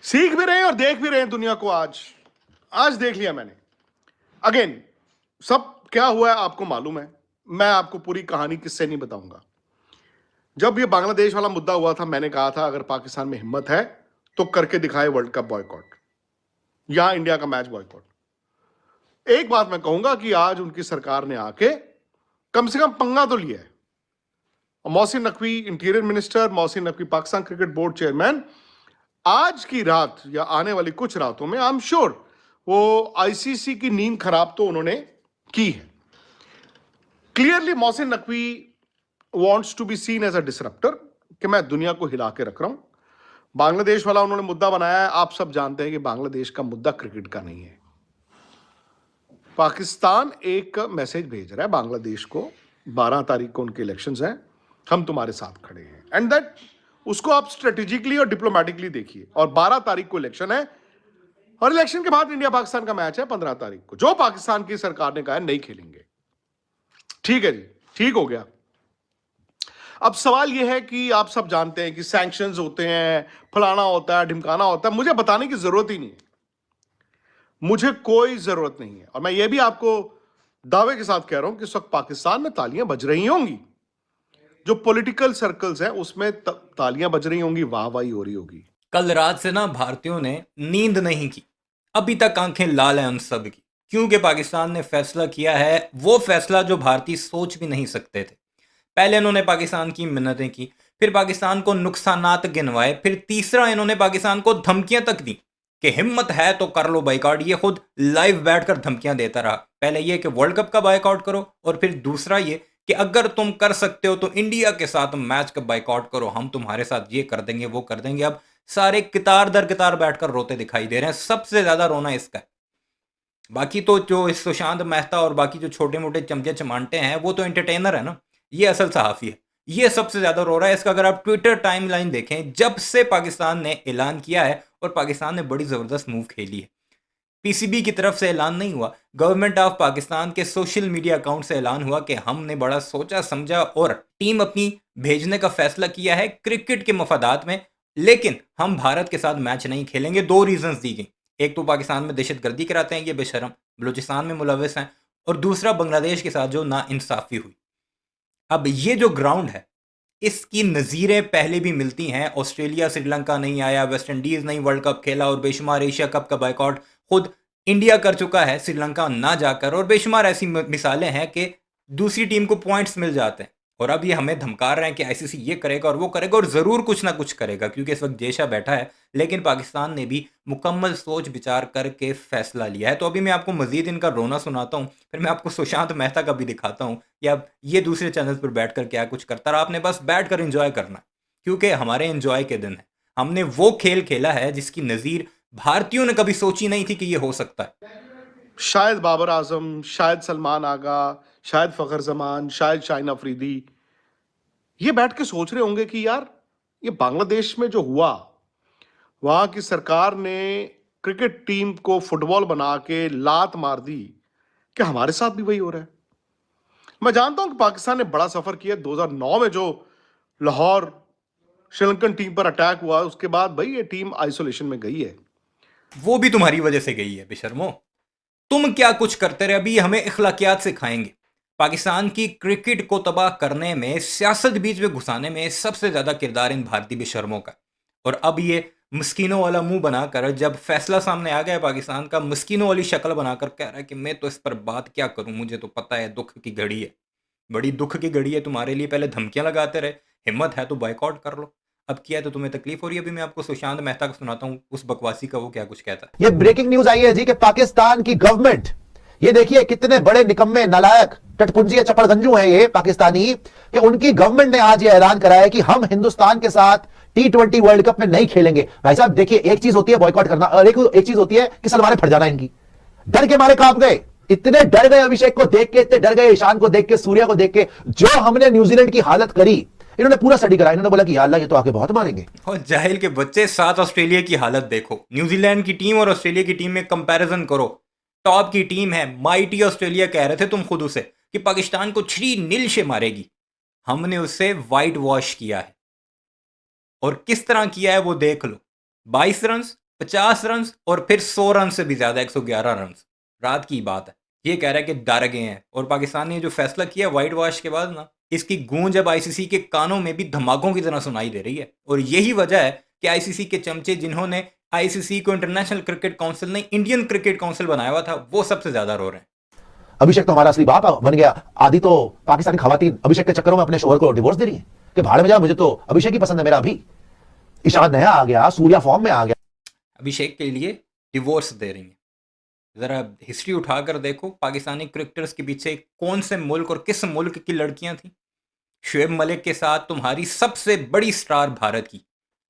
सीख भी रहे हैं और देख भी रहे हैं दुनिया को। आज आज देख लिया मैंने। अगेन, सब क्या हुआ है आपको मालूम है। मैं आपको पूरी कहानी किससे नहीं बताऊंगा। जब ये बांग्लादेश वाला मुद्दा हुआ था, मैंने कहा था अगर पाकिस्तान में हिम्मत है तो करके दिखाए वर्ल्ड कप बॉयकॉट या इंडिया का मैच बॉयकॉट। एक बात मैं कहूंगा कि आज उनकी सरकार ने आके कम से कम पंगा तो लिया है। Mohsin Naqvi interior minister, Mohsin Naqvi Pakistan cricket board chairman, आज की रात या आने वाली कुछ रातों में आई एम श्योर वो आईसीसी की नींद खराब तो उन्होंने की है। Clearly Mohsin Naqvi wants to be seen as a disruptor, कि मैं दुनिया को हिला के रख रहा हूं। बांग्लादेश वाला उन्होंने मुद्दा बनाया है। आप सब जानते हैं कि बांग्लादेश का मुद्दा क्रिकेट का नहीं है। पाकिस्तान एक मैसेज भेज रहा है बांग्लादेश को, 12 तारीख को उनके इलेक्शंस हैं, हम तुम्हारे साथ खड़े हैं। एंड दैट उसको आप स्ट्रेटेजिकली और डिप्लोमेटिकली देखिए। और 12 तारीख को इलेक्शन है और इलेक्शन के बाद इंडिया पाकिस्तान का मैच है 15 तारीख को, जो पाकिस्तान की सरकार ने कहा है नहीं खेलेंगे। ठीक है जी, ठीक हो गया। अब सवाल यह है कि आप सब जानते हैं कि सैंक्शंस होते हैं, फलाना होता है, ढिमकाना होता है। मुझे बताने की जरूरत ही नहीं है, मुझे कोई जरूरत नहीं है। और मैं ये भी आपको दावे के साथ कह रहा हूं कि इस वक्त पाकिस्तान में तालियां बज रही होंगी, जो पॉलिटिकल सर्कल्स हैं उसमें तालियां बज रही होंगी, वाहवाही हो रही होगी। कल रात से ना भारतीयों ने नींद नहीं की। अभी तक आंखें लाल हैं उन सब की, क्योंकि पाकिस्तान ने फैसला किया है, वो फैसला जो भारतीय सोच भी नहीं सकते थे। पहले इन्होंने पाकिस्तान की मिन्नतें की, फिर पाकिस्तान को नुकसानात गिनवाए, फिर तीसरा इन्होंने पाकिस्तान को धमकियां तक दी कि हिम्मत है तो कर लो बाइकआउट। ये खुद लाइव बैठकर धमकियां देता रहा। पहले ये कि वर्ल्ड कप का बाइकआउट करो, और फिर दूसरा ये कि अगर तुम कर सकते हो तो इंडिया के साथ मैच का बाइकआउट करो, हम तुम्हारे साथ ये कर देंगे वो कर देंगे। अब सारे कितार दर कितार बैठकर रोते दिखाई दे रहे हैं। सबसे ज्यादा रोना इसका है। बाकी तो जो इस सुशांत मेहता और बाकी जो छोटे मोटे चमचे चमांटे हैं वो तो एंटरटेनर है ना, ये असल सहाफी है। ये सबसे ज्यादा रो रहा है। इसका अगर आप ट्विटर टाइमलाइन देखें, जब से पाकिस्तान ने ऐलान किया है, और पाकिस्तान ने बड़ी जबरदस्त मूव खेली है। पीसीबी की तरफ से ऐलान नहीं हुआ, गवर्नमेंट ऑफ पाकिस्तान के सोशल मीडिया अकाउंट से ऐलान हुआ कि हमने बड़ा सोचा समझा और टीम अपनी भेजने का फैसला किया है क्रिकेट के मफादात में, लेकिन हम भारत के साथ मैच नहीं खेलेंगे। दो रीजंस दी गई। एक तो पाकिस्तान में दहशतगर्दी कराते हैं ये बेशरम, बलूचिस्तान में मुलविस हैं, और दूसरा बांग्लादेश के साथ जो नाइंसाफी हुई। अब ये जो ग्राउंड है, इसकी नज़ीरें पहले भी मिलती हैं। ऑस्ट्रेलिया श्रीलंका नहीं आया, वेस्ट इंडीज़ नहीं वर्ल्ड कप खेला, और बेशुमार एशिया कप का बाइकआउट खुद इंडिया कर चुका है श्रीलंका ना जाकर। और बेशुमार ऐसी मिसालें हैं कि दूसरी टीम को पॉइंट्स मिल जाते हैं। और अब ये हमें धमका रहे हैं कि आईसीसी ये करेगा और वो करेगा, और ज़रूर कुछ ना कुछ करेगा, क्योंकि इस वक्त जेशा बैठा है। लेकिन पाकिस्तान ने भी मुकम्मल सोच विचार करके फैसला लिया है। तो अभी मैं आपको मजीद इनका रोना सुनाता हूँ, फिर मैं आपको सुशांत मेहता का भी दिखाता हूँ, या ये दूसरे चैनल पर बैठकर क्या कुछ करता रहा। आपने बस बैठकर एंजॉय करना, क्योंकि हमारे एंजॉय के दिन है। हमने वो खेल खेला है जिसकी नज़ीर भारतीयों ने कभी सोची नहीं थी कि ये हो सकता है। शायद बाबर आजम, शायद सलमान आगा, शायद फखर जमान, शायद शाहीन अफरीदी ये बैठ के सोच रहे होंगे कि यार ये बांग्लादेश में जो हुआ, वहां की सरकार ने क्रिकेट टीम को फुटबॉल बना के लात मार दी, क्या हमारे साथ भी वही हो रहा है। मैं जानता हूं कि पाकिस्तान ने बड़ा सफर किया। 2009 में जो लाहौर श्रीलंकन टीम पर अटैक हुआ, उसके बाद भाई ये टीम आइसोलेशन में गई है। वो भी तुम्हारी वजह से गई है बेशर्मो। तुम क्या कुछ करते रहे, अभी हमें इखलाकियात सिखाएंगे। पाकिस्तान की क्रिकेट को तबाह करने में, सियासत बीच में घुसाने में सबसे ज्यादा किरदार इन भारतीय बेशर्मों का। और अब ये मस्किनों वाला मुंह बनाकर, जब फैसला सामने आ गया पाकिस्तान का, मस्किनों वाली शक्ल बनाकर कह रहा है कि मैं तो इस पर बात क्या करूं, मुझे तो पता है दुख की घड़ी है। बड़ी दुख की घड़ी है तुम्हारे लिए। पहले धमकियां लगाते रहे, हिम्मत है तो बाइकआउट कर लो। अब किया तो तुम्हें तकलीफ हो रही है। अभी मैं आपको सुशांत मेहता का सुनाता हूं, उस बकवासी का, वो क्या कुछ कहता है। ये ब्रेकिंग न्यूज आई है जी कि पाकिस्तान की गवर्नमेंट, ये देखिए कितने बड़े निकम्मे नालायक टटपुंजी चपड़गंजू हैं ये पाकिस्तानी, कि उनकी गवर्नमेंट ने आज ये ऐलान करा है कि हम हिंदुस्तान के साथ T20 वर्ल्ड कप में नहीं खेलेंगे। भाई साहब देखिए, एक चीज होती है बॉयकॉट करना और एक चीज होती है कि सलवारें फट जाना इनकी। डर के मारे कांप गए, इतने डर गए अभिषेक को देख के, इतने डर गए ईशान को देख के, सूर्या को देख के। जो हमने न्यूजीलैंड की हालत करी, इन्होंने पूरा स्टडी करा। इन्होंने बोला कि या अल्लाह ये तो आगे बहुत मारेंगे। और जाहिल के बच्चे, साथ ऑस्ट्रेलिया की हालत देखो। न्यूजीलैंड की टीम और ऑस्ट्रेलिया की टीम में कंपैरिजन करो। टॉप की टीम है, माइटी ऑस्ट्रेलिया कह रहे थे तुम खुद उसे कि पाकिस्तान को 3-0 से मारेगी। हमने उसे वाइट वॉश किया है, और किस तरह किया है वो देख लो। 22 रन 50 रन और फिर 100 रन से भी ज्यादा, 111 रन। रात की बात है। ये कह रहा है कि डर गए हैं, और पाकिस्तान ने जो फैसला किया वाइट वॉश के बाद ना, इसकी गूंज अब आईसीसी के कानों में भी धमाकों की तरह सुनाई दे रही है। और यही वजह है कि आईसीसी के चमचे, जिन्होंने आईसीसी को इंटरनेशनल क्रिकेट काउंसिल नहीं इंडियन क्रिकेट काउंसिल बनाया हुआ था, वो सबसे ज्यादा रो रहे हैं। अभिषेक तो हमारा असली बाप बन गया। आधी तो पाकिस्तानी खवातीन अभिषेक के चक्करों में अपने शोहर को डिवोर्स दे रही है कि भाड़ में जा, मुझे तो अभिषेक ही पसंद है, मेरा अभी। ईशान नया आ गया, सूर्या फॉर्म में आ गया, अभिषेक के लिए डिवोर्स दे रही हैं। ज़रा हिस्ट्री उठाकर देखो, पाकिस्तानी क्रिकेटर्स के पीछे कौन से मुल्क और किस मुल्क की लड़कियां थी। शुएब मलिक के साथ तुम्हारी सबसे बड़ी स्टार भारत की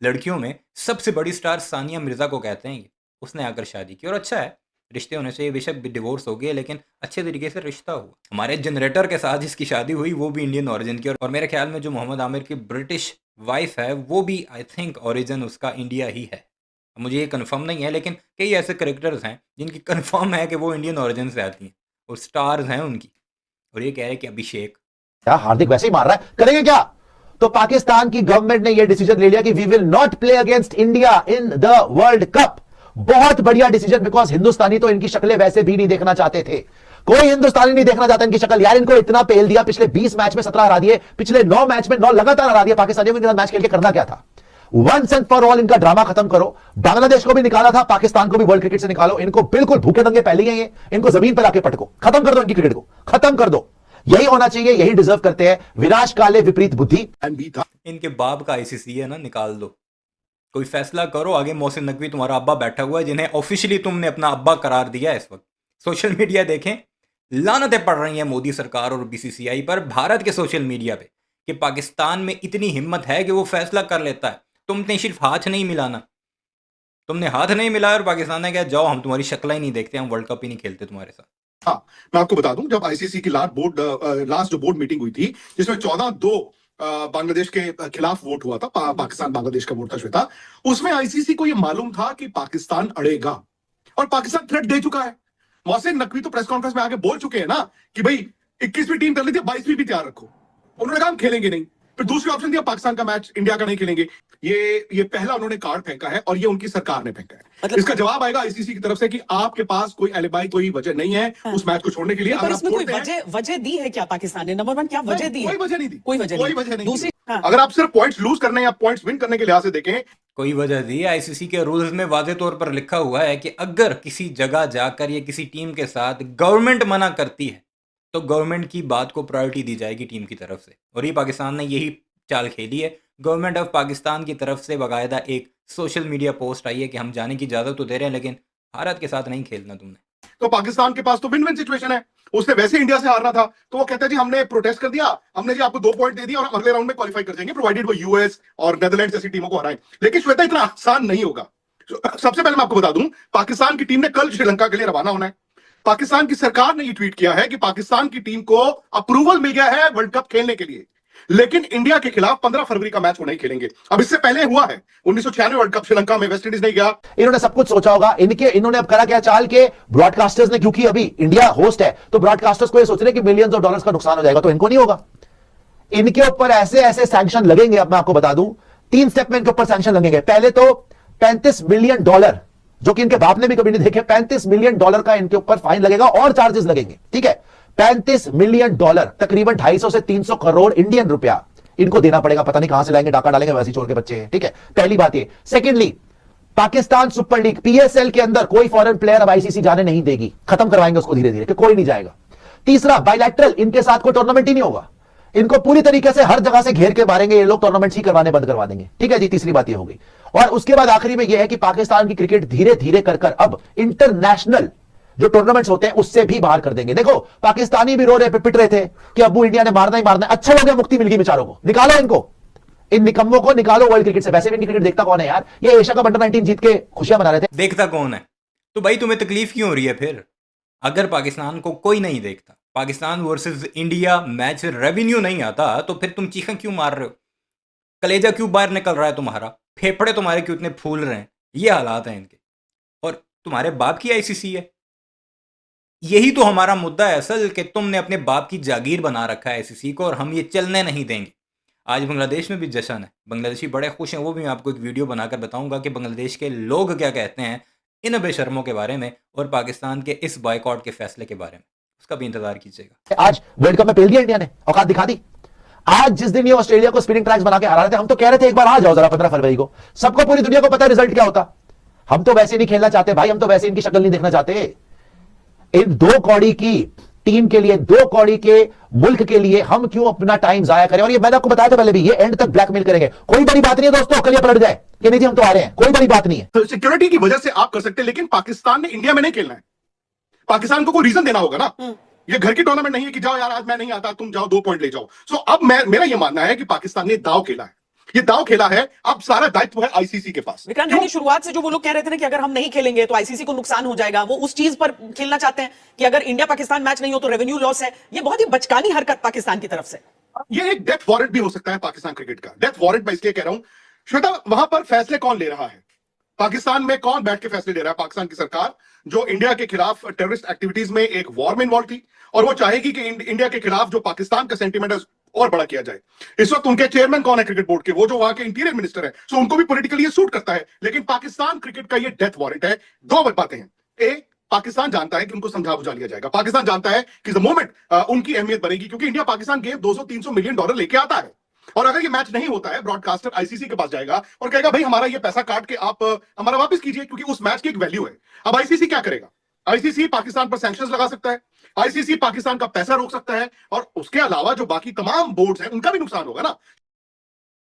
लड़कियों में सबसे बड़ी स्टार सानिया मिर्ज़ा को कहते हैं ये, उसने आकर शादी की। और अच्छा है, रिश्ते होने चाहिए, बेशक डिवोर्स हो गए लेकिन अच्छे तरीके से रिश्ता हुआ। हमारे जनरेटर के साथ जिसकी शादी हुई वो भी इंडियन ओरिजिन की, और मेरे ख्याल में जो मोहम्मद आमिर की ब्रिटिश वाइफ है वो भी आई थिंक ओरिजिन उसका इंडिया ही है। मुझे ये कंफर्म नहीं है, लेकिन कई ऐसे करेक्टर्स हैं जिनकी कंफर्म है कि वो इंडियन ओरिजिन से आती हैं और स्टार्स हैं उनकी। और ये कह रहे हैं कि अभिषेक, क्या हार्दिक वैसे ही मार रहा है, करेंगे क्या? तो पाकिस्तान की गवर्नमेंट ने यह डिसीजन ले लिया कि we will not play against India in the world cup. बहुत बढ़िया डिसीजन, बिकॉज हिंदुस्तानी तो इनकी शक्लें वैसे भी नहीं देखना चाहते थे। कोई हिंदुस्तानी नहीं देखना चाहता इनकी शक्ल। यार इनको इतना पेल दिया, पिछले 20 मैच में 17 हरा दिए, पिछले 9 मैच में 9 लगातार हरा दिया। पाकिस्तानियों के साथ मैच खेल के करना क्या था? वंस एंड फॉर ऑल इनका ड्रामा खत्म करो। बांग्लादेश को भी निकाला था, पाकिस्तान को भी वर्ल्ड क्रिकेट से निकालो। इनको बिल्कुल भूखे दंगे पहले ही हैं ये, इनको जमीन पर आके पटको, खत्म कर दो इनकी क्रिकेट को, खत्म कर दो। यही होना चाहिए, यही डिजर्व करते हैं। विनाश काले विपरीत बुद्धि। इनके बाप का आईसीसी है ना, निकाल दो, कोई फैसला करो। आगे मोहसिन नकवी तुम्हारा अब्बा बैठा हुआ है, जिन्हें ऑफिशियली तुमने अपना अब्बा करार दिया है। इस वक्त सोशल मीडिया देखें, लानतें पड़ रही हैं मोदी सरकार और बीसीसीआई पर, भारत के सोशल मीडिया पे, कि पाकिस्तान में इतनी हिम्मत है कि वो फैसला कर लेता है। तुमने सिर्फ हाथ नहीं मिलाना, तुमने हाथ नहीं मिलाया और पाकिस्तान ने कहा जाओ हम तुम्हारी शक्ल ही नहीं देखते, हम वर्ल्ड कप ही नहीं खेलते तुम्हारे साथ। हाँ, मैं आपको बता दूं, जब आईसीसी की लास्ट जो बोर्ड मीटिंग हुई थी, जिसमें 14-2 बांग्लादेश के खिलाफ वोट हुआ था, पाकिस्तान बांग्लादेश का वोट था श्वेता, उसमें आईसीसी को यह मालूम था कि पाकिस्तान अड़ेगा और पाकिस्तान थ्रेट दे चुका है। मोहसिन नकवी तो प्रेस कॉन्फ्रेंस में आके बोल चुके हैं ना कि भाई 21वीं टीम कर ली थी, 22वीं भी तैयार रखो। उन्होंने कहा हम खेलेंगे नहीं। फिर दूसरी ऑप्शन दिया, पाकिस्तान का मैच इंडिया का नहीं खेलेंगे। ये पहला उन्होंने कार्ड फेंका है और ये उनकी सरकार ने फेंका है। मतलब इसका जवाब आएगा आईसीसी की तरफ से कि आपके पास कोई एलिबाई, कोई वजह नहीं है उस मैच को छोड़ने के लिए। पर इसमें कोई वजह दी है क्या पाकिस्तान ने? नंबर 1, क्या वजह दी है? कोई वजह नहीं दी, कोई वजह नहीं। दूसरी, अगर आप सिर्फ पॉइंट्स लूज करने या पॉइंट्स विन करने के लिहाज से देखें, कोई वजह दी। आईसीसी के रूल्स में वाज़े तौर पर लिखा हुआ है कि अगर किसी जगह जाकर या किसी टीम के साथ गवर्नमेंट मना करती है तो गवर्नमेंट की बात को प्रायोरिटी दी जाएगी टीम की तरफ से। और ये पाकिस्तान ने यही चाल खेली है। गवर्नमेंट ऑफ पाकिस्तान की तरफ से बाकायदा एक सोशल मीडिया पोस्ट आई है कि हम जाने की इजाजत तो दे रहे हैं लेकिन भारत के साथ नहीं खेलना तुमने। तो पाकिस्तान के पास तो विन विन सिचुएशन है। उसने वैसे इंडिया से हारना था, तो वो कहते हैं जी हमने प्रोटेस्ट कर दिया, हमने जी आपको 2 पॉइंट दे दिया और अगले राउंड में क्वालिफाई कर जाएंगे, प्रोवाइडेड वो यूएस और नेदरलैंड जैसी टीमों को हराएं। लेकिन श्वेता, इतना आसान नहीं होगा। सबसे पहले मैं आपको बता दूं, पाकिस्तान की टीम ने कल श्रीलंका के लिए रवाना होना है। पाकिस्तान की सरकार ने ये ट्वीट किया है कि पाकिस्तान की टीम को अप्रूवल मिल गया है वर्ल्ड कप खेलने के लिए, लेकिन इंडिया के खिलाफ 15 फरवरी का मैच वो नहीं खेलेंगे। अब इससे पहले हुआ है 1996 वर्ल्ड कप श्रीलंका में, वेस्ट इंडीज नहीं गया। इन्होंने सब कुछ सोचा होगा। इन्होंने अब करा क्या चाल के, ब्रॉडकास्टर्स ने, क्योंकि अभी इंडिया होस्ट है तो ब्रॉडकास्टर्स को ये सोच रहे कि मिलियंस ऑफ डॉलर्स का नुकसान हो जाएगा, तो इनको नहीं होगा। इनके ऊपर ऐसे ऐसे सैंक्शन लगेंगे। अब मैं आपको बता दूं, 3 स्टेप में इनके ऊपर सैंक्शन लगेंगे। पहले तो $35 मिलियन, जो कि इनके बाप ने भी कभी नहीं देखे, $35 मिलियन का इनके ऊपर फाइन लगेगा और चार्जेस लगेंगे। ठीक है, $35 मिलियन, तकरीबन 250 से 300 करोड़ इंडियन रुपया इनको देना पड़ेगा। पता नहीं कहां से लाएंगे, डाका डालेंगे, वैसे चोर के बच्चे हैं। ठीक है, पहली बात ये। Secondly, Pakistan super league PSL के अंदर कोई फॉरेन प्लेयर अब आईसीसी जाने नहीं देगी, खत्म करवाएंगे उसको धीरे धीरे कि कोई नहीं जाएगा। तीसरा, बायलैटरल, इनके साथ कोई टूर्नामेंट ही नहीं होगा। इनको पूरी तरीके से हर जगह से घेर के मारेंगे ये लोग, टूर्नामेंट्स ही करवाने बंद करवा देंगे। ठीक है जी, तीसरी बात ये हो गई। और उसके बाद आखिरी में यह है कि पाकिस्तान की क्रिकेट धीरे धीरे कर अब इंटरनेशनल जो टूर्नामेंट्स होते हैं उससे भी बाहर कर देंगे। देखो, पाकिस्तानी भी रो रहे, पिट रहे थे कि अबू इंडिया ने मारना ही मारना है। अच्छा हो गया, मुक्ति मिल गई बेचारों को। निकालो इनको, इन निकम्मों को निकालो वर्ल्ड क्रिकेट से। वैसे भी क्रिकेट देखता कौन है यार? ये एशिया कप अंडर-19 जीत के खुशियां मना रहे थे। देखता कौन है? तो भाई तुम्हें तकलीफ क्यों हो रही है फिर? अगर पाकिस्तान को कोई नहीं देखता, Pakistan versus India match revenue नहीं आता, तो फिर तुम चीखें क्यों मार रहे हो? कलेजा क्यों बाहर निकल रहा है तुम्हारा? फेफड़े तुम्हारे क्यों इतने फूल रहे हैं? ये हालात हैं इनके। और तुम्हारे बाप की आईसीसी है। यही तो हमारा मुद्दा है असल, कि तुमने अपने बाप की जागीर बना रखा है आईसीसी को और हम ये चलने नहीं देंगे। आज बांग्लादेश में भी जश्न है, बांग्लादेशी बड़े खुश हैं। वो भी मैं आपको एक वीडियो बनाकर बताऊंगा कि बांग्लादेश के लोग क्या कहते हैं इन बेशर्मों के बारे में और पाकिस्तान के इस बॉयकॉट के फैसले के बारे में। उसका भी इंतजार कीजिएगा। आज वर्ल्ड कप में पेल दिया इंडिया ने, औकात दिखा दी। आज जिस दिन ये ऑस्ट्रेलिया को स्पिनिंग ट्रैक्स बना के हरा रहे थे, हम तो कह रहे थे एक बार आ जाओ जरा 15 फरवरी को। सबको पूरी दुनिया को पता है रिजल्ट क्या होता। हम तो वैसे नहीं खेलना चाहते भाई, हम तो वैसे इनकी शक्ल नहीं देखना चाहते। इन 2 कौड़ी की टीम के लिए, 2 कौड़ी के मुल्क के लिए हम क्यों अपना टाइम जाया करें। और ये मैंने आपको बताया था पहले भी, ये एंड तक ब्लैकमेल करेंगे। कोई बड़ी बात नहीं है दोस्तों, कल ये पलट जाए कि नहीं जी हम तो आ रहे हैं, कोई बड़ी बात नहीं है। तो सिक्योरिटी की वजह से आप कर सकते हैं, लेकिन पाकिस्तान ने इंडिया में नहीं खेलना है। पाकिस्तान को कोई रीजन देना होगा ना। ये घर की टूर्नामेंट नहीं है कि जाओ यार आज मैं नहीं आता, तुम जाओ 2 पॉइंट ले जाओ। सो अब मेरा ये मानना है कि पाकिस्तान ने दाव खेला है, ये दाव खेला है। अब सारा दायित्व है आईसीसी के पास। विक्रांत जी, शुरुआत से जो वो लोग कह रहे थे ना कि अगर हम नहीं खेलेंगे तो आईसीसी को नुकसान हो जाएगा, वो उस चीज पर खेलना चाहते हैं कि अगर इंडिया पाकिस्तान मैच नहीं हो तो रेवेन्यू लॉस है। ये बहुत ही बचकानी हरकत पाकिस्तान की तरफ से। ये एक डेथ वारंट भी हो सकता है पाकिस्तान क्रिकेट का। डेथ वारंट मैं इसलिए कह रहा हूं श्वेता, वहां पर फैसले कौन ले रहा है? पाकिस्तान में कौन बैठ के फैसले ले रहा है? पाकिस्तान की सरकार, जो इंडिया के खिलाफ टेररिस्ट एक्टिविटीज में एक वॉर में इन्वॉल्व थी, और वो चाहेगी कि इंडिया के खिलाफ जो पाकिस्तान का सेंटीमेंट है और बड़ा किया जाए। इस वक्त उनके चेयरमैन कौन है क्रिकेट बोर्ड के? वो जो वहां के इंटीरियर मिनिस्टर है। सो उनको भी पॉलिटिकली ये सूट करता है। लेकिन पाकिस्तान क्रिकेट का ये डेथ वारंट है। 2 बातें हैं। एक, पाकिस्तान जानता है कि उनको समझा बुझा लिया जाएगा। पाकिस्तान जानता है कि द मोमेंट उनकी अहमियत बढ़ेगी, क्योंकि India Pakistan game 200-300 million dollar लेके आता है। और अगर ये मैच नहीं होता है, ब्रॉडकास्टर आईसीसी के पास जाएगा और कहेगा भाई हमारा ये पैसा काट के आप हमारा वापस कीजिए, क्योंकि उस मैच की एक वैल्यू है। अब आईसीसी क्या करेगा? आईसीसी पाकिस्तान पर सैंक्शंस लगा सकता है, आईसीसी पाकिस्तान का पैसा रोक सकता है, और उसके अलावा जो बाकी तमाम बोर्ड्स हैं उनका भी नुकसान होगा ना।